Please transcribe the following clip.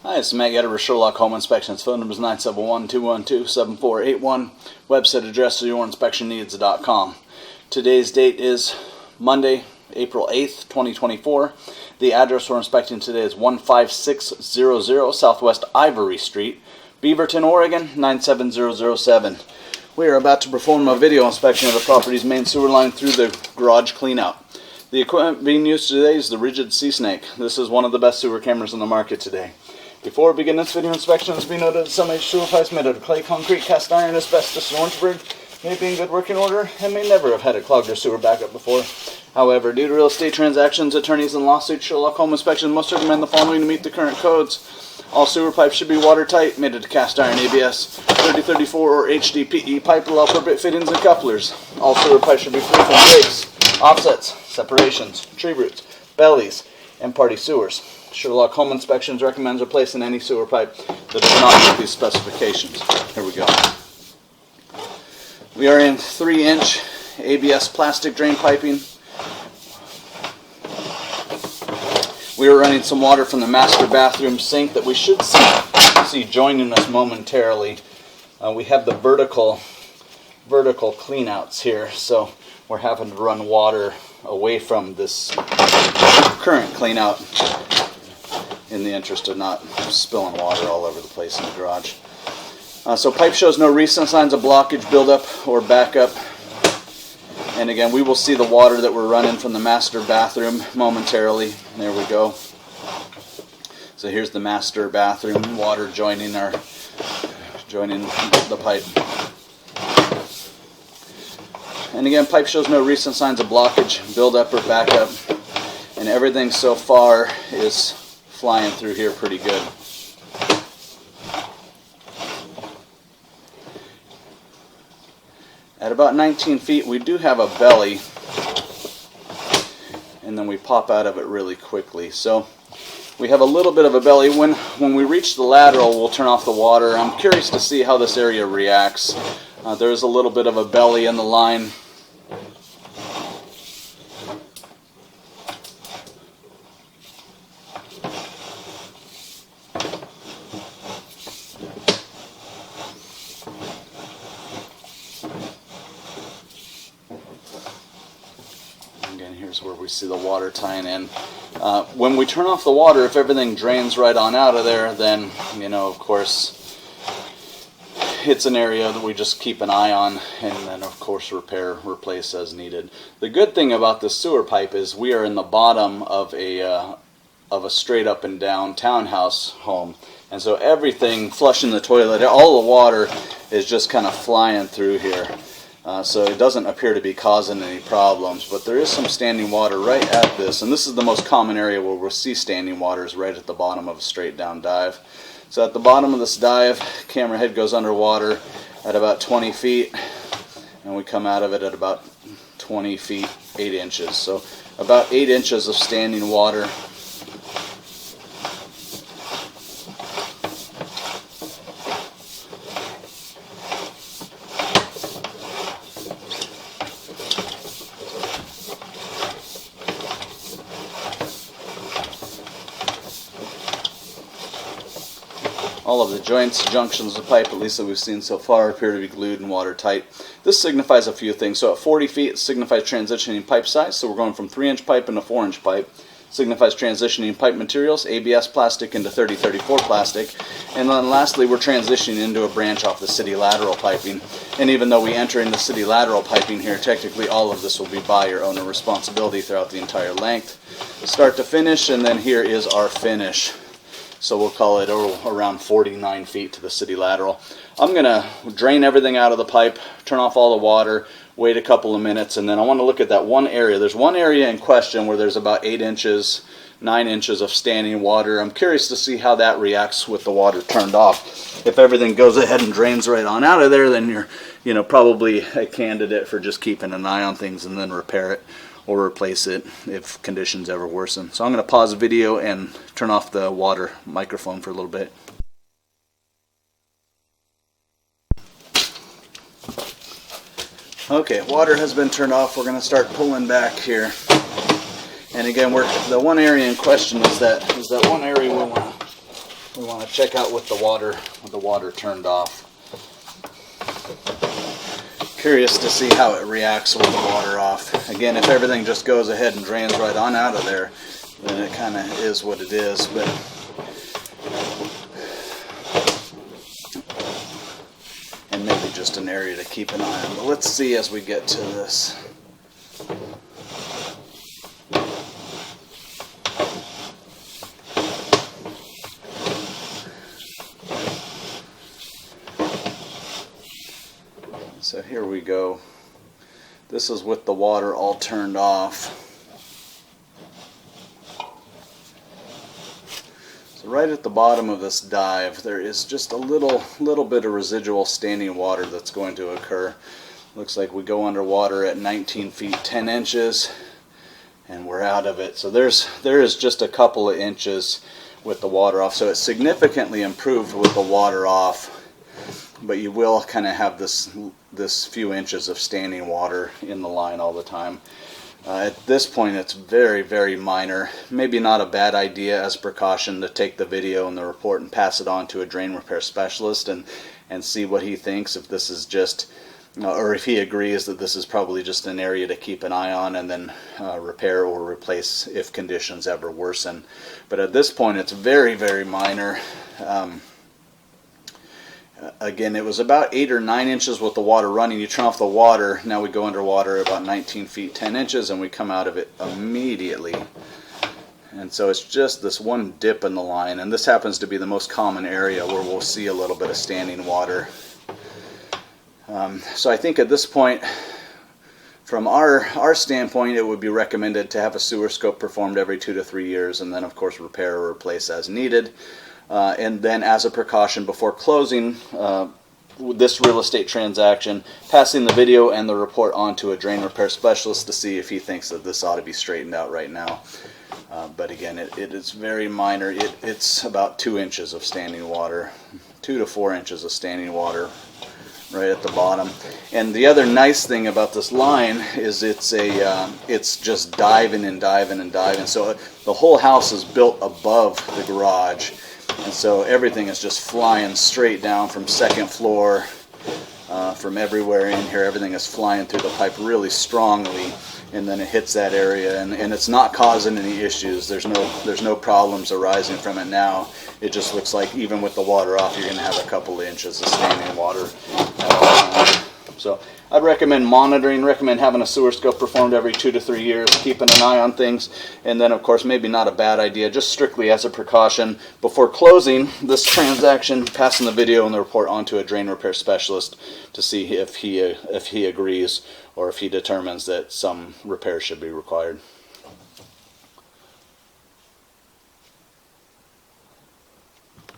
Hi, it's Matt Yetter with Sherlock Home Inspections. Phone number is 971-212-7481. Website address is yourinspectionneeds.com. Today's date is Monday, April 8th, 2024. The address we're inspecting today is 15600 Southwest Ivory Street, Beaverton, Oregon, 97007. We are about to perform a video inspection of the property's main sewer line through the garage cleanout. The equipment being used today is the Rigid Sea Snake. This is one of the best sewer cameras on the market today. Before we begin this video inspection, it must be noted that some of these sewer pipes made out of clay, concrete, cast iron, asbestos, and Orangeburg may be in good working order and may never have had a clogged or sewer backup before. However, due to real estate transactions, attorneys, and lawsuits, Sherlock Home Inspections must recommend the following to meet the current codes. All sewer pipes should be watertight, made of cast iron ABS, 3034 or HDPE pipe allow per bit fittings and couplers. All sewer pipes should be free from breaks, offsets, separations, tree roots, bellies, and party sewers. Sherlock Home Inspections recommends replacing any sewer pipe that does not meet these specifications. Here we go. We are in 3-inch ABS plastic drain piping. We are running some water from the master bathroom sink that we should see joining us momentarily. We have the vertical cleanouts here, so we're having to run water away from this current cleanout in the interest of not spilling water all over the place in the garage. So pipe shows no recent signs of blockage, buildup, or backup. And again, we will see the water that we're running from the master bathroom momentarily. There we go. So here's the master bathroom water joining the pipe. And again, pipe shows no recent signs of blockage, buildup, or backup. And everything so far is flying through here pretty good. At about 19 feet, we do have a belly, and then we pop out of it really quickly. So we have a little bit of a belly. When we reach the lateral, we'll turn off the water. I'm curious to see how this area reacts. There's a little bit of a belly in the line. Again, here's where we see the water tying in. When we turn off the water, if everything drains right on out of there, then, of course, it's an area that we just keep an eye on, and then, of course, replace as needed. The good thing about this sewer pipe is we are in the bottom of a straight up and down townhouse home, and so everything flushing the toilet, all the water is just kind of flying through here. So it doesn't appear to be causing any problems, but there is some standing water right at this, and this is the most common area where we'll see standing water is right at the bottom of a straight down dive. So at the bottom of this dive, camera head goes underwater at about 20 feet, and we come out of it at about 20 feet, 8 inches. So about 8 inches of standing water. All of the joints, junctions of the pipe, at least that we've seen so far, appear to be glued and watertight. This signifies a few things. So at 40 feet, it signifies transitioning pipe size. So we're going from 3-inch pipe into 4-inch pipe. Signifies transitioning pipe materials, ABS plastic into 3034 plastic. And then lastly, we're transitioning into a branch off the city lateral piping. And even though we enter into city lateral piping here, technically all of this will be buyer owner responsibility throughout the entire length. Start to finish, and then here is our finish. So we'll call it around 49 feet to the city lateral. I'm going to drain everything out of the pipe, turn off all the water, wait a couple of minutes, and then I want to look at that one area. There's one area in question where there's about 8 inches, 9 inches of standing water. I'm curious to see how that reacts with the water turned off. If everything goes ahead and drains right on out of there, then you're probably a candidate for just keeping an eye on things and then repair it or replace it if conditions ever worsen. So I'm going to pause the video and turn off the water microphone for a little bit. Okay, water has been turned off. We're going to start pulling back here. And again, the one area in question is that one area we want check out with the water turned off. Curious to see how it reacts with the water off. Again, if everything just goes ahead and drains right on out of there, then it kind of is what it is. But and maybe just an area to keep an eye on. But let's see as we get to this. So here we go. This is with the water all turned off. So right at the bottom of this dive, there is just a little bit of residual standing water that's going to occur. Looks like we go underwater at 19 feet 10 inches, and we're out of it. So there is just a couple of inches with the water off. So it's significantly improved with the water off. But you will kind of have this few inches of standing water in the line all the time. At this point, it's very, very minor. Maybe not a bad idea as a precaution to take the video and the report and pass it on to a drain repair specialist and see what he thinks, if this is just, or if he agrees that this is probably just an area to keep an eye on and then repair or replace if conditions ever worsen. But at this point, it's very, very minor. Again, it was about 8 or 9 inches with the water running. You turn off the water, now we go underwater about 19 feet 10 inches, and we come out of it immediately. And so it's just this one dip in the line, and this happens to be the most common area where we'll see a little bit of standing water. So I think at this point, from our standpoint, it would be recommended to have a sewer scope performed every 2 to 3 years, and then of course repair or replace as needed. And then as a precaution before closing this real estate transaction, passing the video and the report on to a drain repair specialist to see if he thinks that this ought to be straightened out right now. But again, it is very minor. It's about 2 inches of standing water, 2 to 4 inches of standing water right at the bottom. And the other nice thing about this line is it's just diving and diving and diving. So the whole house is built above the garage. And so everything is just flying straight down from second floor, from everywhere in here. Everything is flying through the pipe really strongly, and then it hits that area, and it's not causing any issues. There's no problems arising from it now. It just looks like even with the water off, you're going to have a couple of inches of standing water. So I'd recommend recommend having a sewer scope performed every 2 to 3 years, keeping an eye on things, and then of course maybe not a bad idea, just strictly as a precaution, before closing this transaction, passing the video and the report on to a drain repair specialist to see if he agrees or if he determines that some repair should be required.